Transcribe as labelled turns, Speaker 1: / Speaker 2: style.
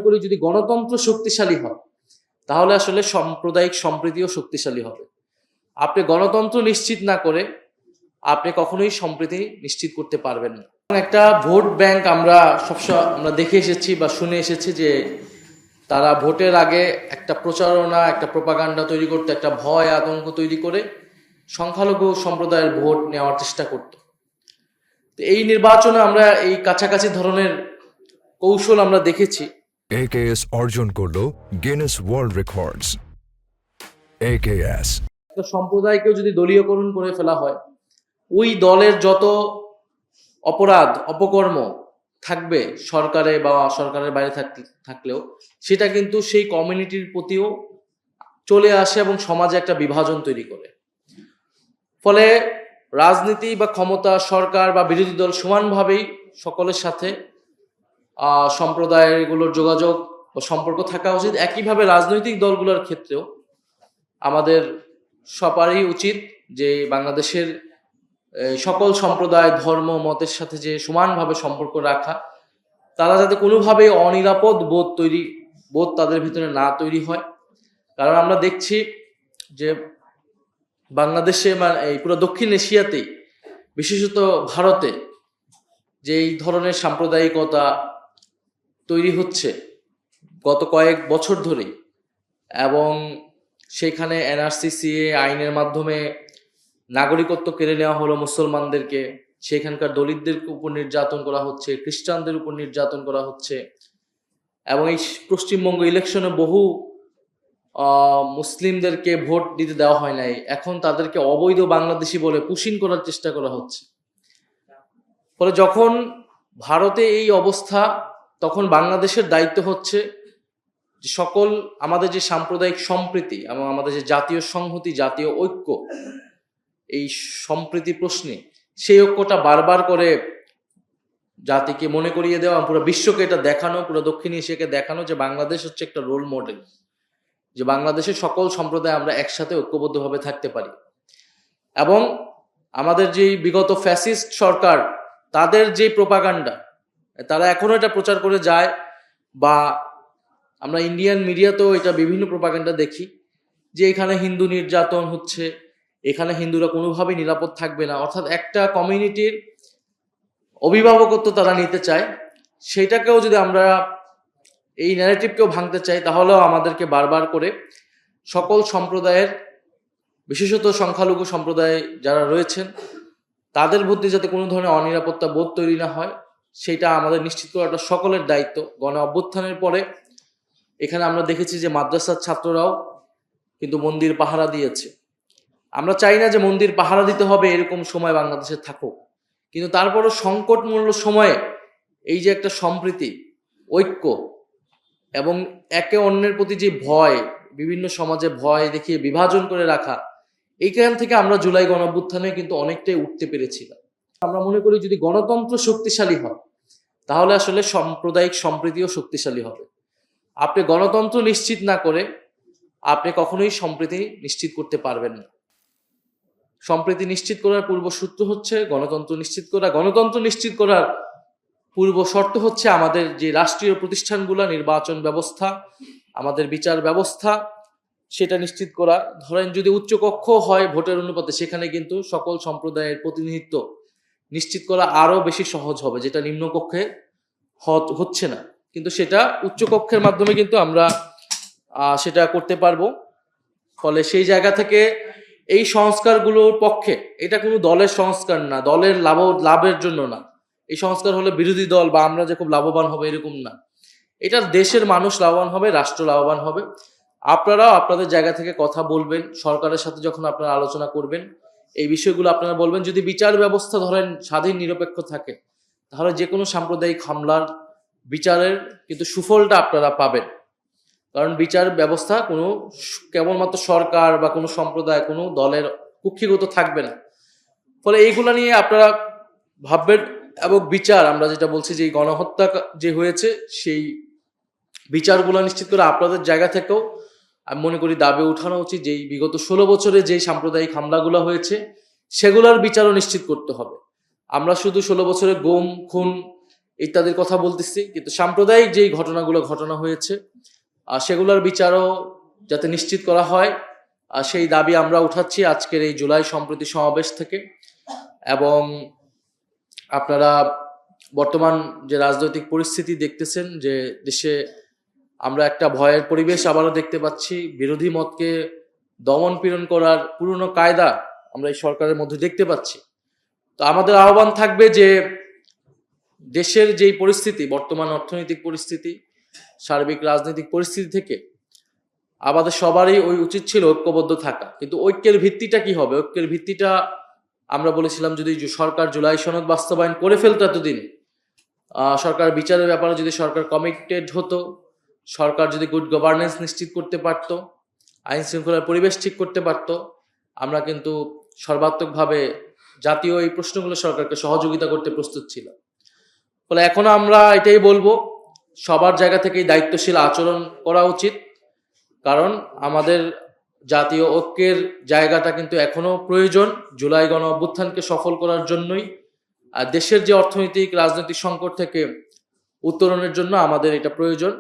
Speaker 1: করি যদি গণতন্ত্র শক্তিশালী হয় তাহলে আসলে সাম্প্রদায়িক সম্প্রীতিও শক্তিশালী হবে। আপনি গণতন্ত্র নিশ্চিত না করে আপনি কখনোই সম্প্রীতি নিশ্চিত করতে পারবেন না। একটা ভোট ব্যাংক আমরা সবসময় আমরা দেখে এসেছি বা শুনে এসেছি যে তারা ভোটের আগে একটা প্রচারণা, একটা প্রোপাগান্ডা তৈরি করতে, একটা ভয় আতঙ্ক তৈরি করে সংখ্যালঘু সম্প্রদায়ের ভোট নেওয়ার চেষ্টা করত। তো এই নির্বাচনে আমরা এই কাছাকাছি ধরনের কৌশল আমরা দেখেছি।
Speaker 2: AKS অর্জন করলো গিনেস ওয়ার্ল্ড রেকর্ডস। AKS
Speaker 1: সম্প্রদায়কেও যদি দলীয়করণ করে ফেলা হয়, ওই দলের যত অপরাধ অপকর্ম থাকবে সরকারে বা সরকারের বাইরে থাকলেও সেটা কিন্তু সেই কমিউনিটির প্রতিও চলে আসে এবং সমাজে একটা বিভাজন তৈরি করে। ফলে রাজনীতি বা ক্ষমতা, সরকার বা বিরোধী দল সমানভাবেই সকলের সাথে সম্প্রদায়গুলোর যোগাযোগ বা সম্পর্ক থাকা উচিত। একইভাবে রাজনৈতিক দলগুলোর ক্ষেত্রেও আমাদের সবারই উচিত যে বাংলাদেশের সকল সম্প্রদায়, ধর্ম, মতের সাথে যে সমানভাবে সম্পর্ক রাখা, তারা যাতে কোনোভাবেই অনিরাপদ বোধ তাদের ভিতরে না তৈরি হয়। কারণ আমরা দেখছি যে বাংলাদেশে এই পুরো দক্ষিণ এশিয়াতেই, বিশেষত ভারতে যে এই ধরনের সাম্প্রদায়িকতা তৈরি হচ্ছে গত কয়েক বছর ধরেই, এবং সেখানে NRC-CAA আইনের মাধ্যমে নাগরিকত্ব কেড়ে নেওয়া হলো মুসলমানদেরকে, সেখানকার দলিতদের উপর নির্যাতন করা হচ্ছে, খ্রিস্টানদের উপর নির্যাতন করা হচ্ছে, এবং এই পশ্চিমবঙ্গ ইলেকশনে বহু মুসলিমদেরকে ভোট দিতে দেওয়া হয় নাই, এখন তাদেরকে অবৈধ বাংলাদেশি বলে পুশিং করার চেষ্টা করা হচ্ছে। ফলে যখন ভারতে এই অবস্থা, তখন বাংলাদেশের দায়িত্ব হচ্ছে যে সকল আমাদের যে সাম্প্রদায়িক সম্প্রীতি এবং আমাদের যে জাতীয় সংহতি, জাতীয় ঐক্য, এই সম্প্রীতি প্রশ্নে সেই ঐক্যটা বারবার করে জাতিকে মনে করিয়ে দেওয়া, পুরো বিশ্বকে এটা দেখানো, পুরো দক্ষিণ এশিয়াকে দেখানো যে বাংলাদেশ হচ্ছে একটা রোল মডেল, যে বাংলাদেশের সকল সম্প্রদায় আমরা একসাথে ঐক্যবদ্ধভাবে থাকতে পারি। এবং আমাদের যে বিগত ফ্যাসিস্ট সরকার, তাদের যে প্রোপাগান্ডা তারা এখনো এটা প্রচার করে যায়, বা আমরা ইন্ডিয়ান মিডিয়াতেও এটা বিভিন্ন প্রোপাগান্ডা দেখি যে এখানে হিন্দু নির্যাতন হচ্ছে, এখানে হিন্দুরা কোনোভাবেই নিরাপদ থাকবে না, অর্থাৎ একটা কমিউনিটির অভিভাবকত্ব তারা নিতে চায়। সেটাকেও যদি আমরা এই ন্যারেটিভকেও ভাঙতে চাই, তাহলেও আমাদেরকে বারবার করে সকল সম্প্রদায়ের, বিশেষত সংখ্যালঘু সম্প্রদায় যারা রয়েছেন, তাদের মধ্যে যাতে কোনো ধরনের অনিরাপত্তা বোধ তৈরি না হয়, সেটা আমাদের নিশ্চিত করাটা সকলের দায়িত্ব। গণ অভ্যুত্থানের পরে এখানে আমরা দেখেছি যে মাদ্রাসার ছাত্ররাও কিন্তু মন্দির পাহারা দিয়েছে। আমরা চাই না যে মন্দির পাহারা দিতে হবে এরকম সময় বাংলাদেশে থাকুক, কিন্তু তারপরও সংকটমূল্য সময়ে এই যে একটা সম্প্রীতি, ঐক্য এবং একে অন্যের প্রতি যে ভয়, বিভিন্ন সমাজে ভয় দেখিয়ে বিভাজন করে রাখা, এইখান থেকে আমরা জুলাই গণঅভ্যুত্থানে কিন্তু অনেকটাই উঠতে পেরেছিলাম। আমরা মনে করি যদি গণতন্ত্র শক্তিশালী হয় তাহলে আসলে সাম্প্রদায়িক সম্প্রীতিও শক্তিশালী হবে। আপনি গণতন্ত্র নিশ্চিত না করে আপনি কখনোই সম্প্রীতি নিশ্চিত করতে পারবেন না। সম্প্রীতি নিশ্চিত করার পূর্ব সূত্র হচ্ছে গণতন্ত্র নিশ্চিত করা। গণতন্ত্র নিশ্চিত করার পূর্ব শর্ত হচ্ছে আমাদের যে রাষ্ট্রীয় প্রতিষ্ঠানগুলো, নির্বাচন ব্যবস্থা, আমাদের বিচার ব্যবস্থা, সেটা নিশ্চিত করা। ধরেন যদি উচ্চকক্ষ হয় ভোটের অনুপাতে, সেখানে কিন্তু সকল সম্প্রদায়ের প্রতিনিধিত্ব নিশ্চিত করা আরো বেশি সহজ হবে, যেটা নিম্নকক্ষে হচ্ছে না, কিন্তু সেটা উচ্চকক্ষের মাধ্যমে কিন্তু আমরা সেটা করতে পারবো। ফলে সেই জায়গা থেকে এই সংস্কারগুলোর পক্ষে, এটা কোনো দলের সংস্কার না, দলের লাভের জন্য না, এই সংস্কার হলে বিরোধী দল বা আমরা যে খুব লাভবান হবে এরকম না, এটা দেশের মানুষ লাভবান হবে, রাষ্ট্র লাভবান হবে। আপনারাও আপনাদের জায়গা থেকে কথা বলবেন, সরকারের সাথে যখন আপনারা আলোচনা করবেন এই বিষয়গুলো আপনারা বলবেন। যদি বিচার ব্যবস্থা ধরেন স্বাধীন নিরপেক্ষ থাকে, তাহলে যে কোনো সাম্প্রদায়িক হামলার বিচারের কিন্তু সুফলটা আপনারা পাবেন। কারণ বিচার ব্যবস্থা কোনো কেবলমাত্র সরকার বা কোনো সম্প্রদায়, কোনো দলের কুক্ষিগত থাকবে না। ফলে এইগুলা নিয়ে আপনারা ভাববেন, এবং বিচার, আমরা যেটা বলছি যে গণহত্যা যে হয়েছে সেই বিচারগুলো নিশ্চিত করে আপনাদের জায়গা থেকেও আমি মনে করি দাবি উঠানো উচিত। যেই বিগত 16 বছরে যে সাম্প্রদায়িক হামলাগুলো হয়েছে সেগুলোর বিচারও নিশ্চিত করতে হবে। আমরা শুধু 16 বছরে গুম খুন ইত্যাদির কথা বলতেছি, কিন্তু সাম্প্রদায়িক যেই ঘটনা হয়েছে সেগুলোর বিচারও যাতে নিশ্চিত করা হয় সেই দাবি আমরা উঠাচ্ছি আজকের এই জুলাই সম্প্রীতি সমাবেশ থেকে। এবং আপনারা বর্তমান যে রাজনৈতিক পরিস্থিতি দেখতেছেন, যে দেশে আমরা একটা ভয়ের পরিবেশ আবারও দেখতে পাচ্ছি, বিরোধী মতকে দমন পীড়ন করার পুরনো কায়দা আমরা এই সরকারের মধ্যে দেখতে পাচ্ছি। তো আমাদের আহ্বান থাকবে যে দেশের যেই পরিস্থিতি, বর্তমান অর্থনৈতিক পরিস্থিতি, সার্বিক রাজনৈতিক পরিস্থিতি থেকে আমাদের সবারই উচিত ছিল ঐক্যবদ্ধ থাকা। কিন্তু ঐক্যের ভিত্তিটা কি হবে? ঐক্যের ভিত্তিটা আমরা বলেছিলাম যদি সরকার জুলাই সনদ বাস্তবায়ন করে ফেলতো এতদিন, সরকার বিচারের ব্যাপারে যদি সরকার কমিটেড হতো, সরকার যদি গুড গভর্নেন্স নিশ্চিত করতে পারত, আইন শৃঙ্খলার পরিবেশ ঠিক করতে পারত, আমরা কিন্তু সর্বাত্মকভাবে জাতীয় এই প্রশ্নগুলো সরকারকে সহযোগিতা করতে প্রস্তুত ছিল। ফলে এখন আমরা এটাই বলবো, সবার জায়গা থেকেই দায়িত্বশীল আচরণ করা উচিত, কারণ আমাদের জাতীয় ঐক্যের জায়গাটা কিন্তু এখনো প্রয়োজন জুলাই গণ অভ্যুত্থানকে সফল করার জন্যই। আর দেশের যে অর্থনৈতিক রাজনৈতিক সংকট থেকে উত্তরণের জন্য আমাদের এটা প্রয়োজন।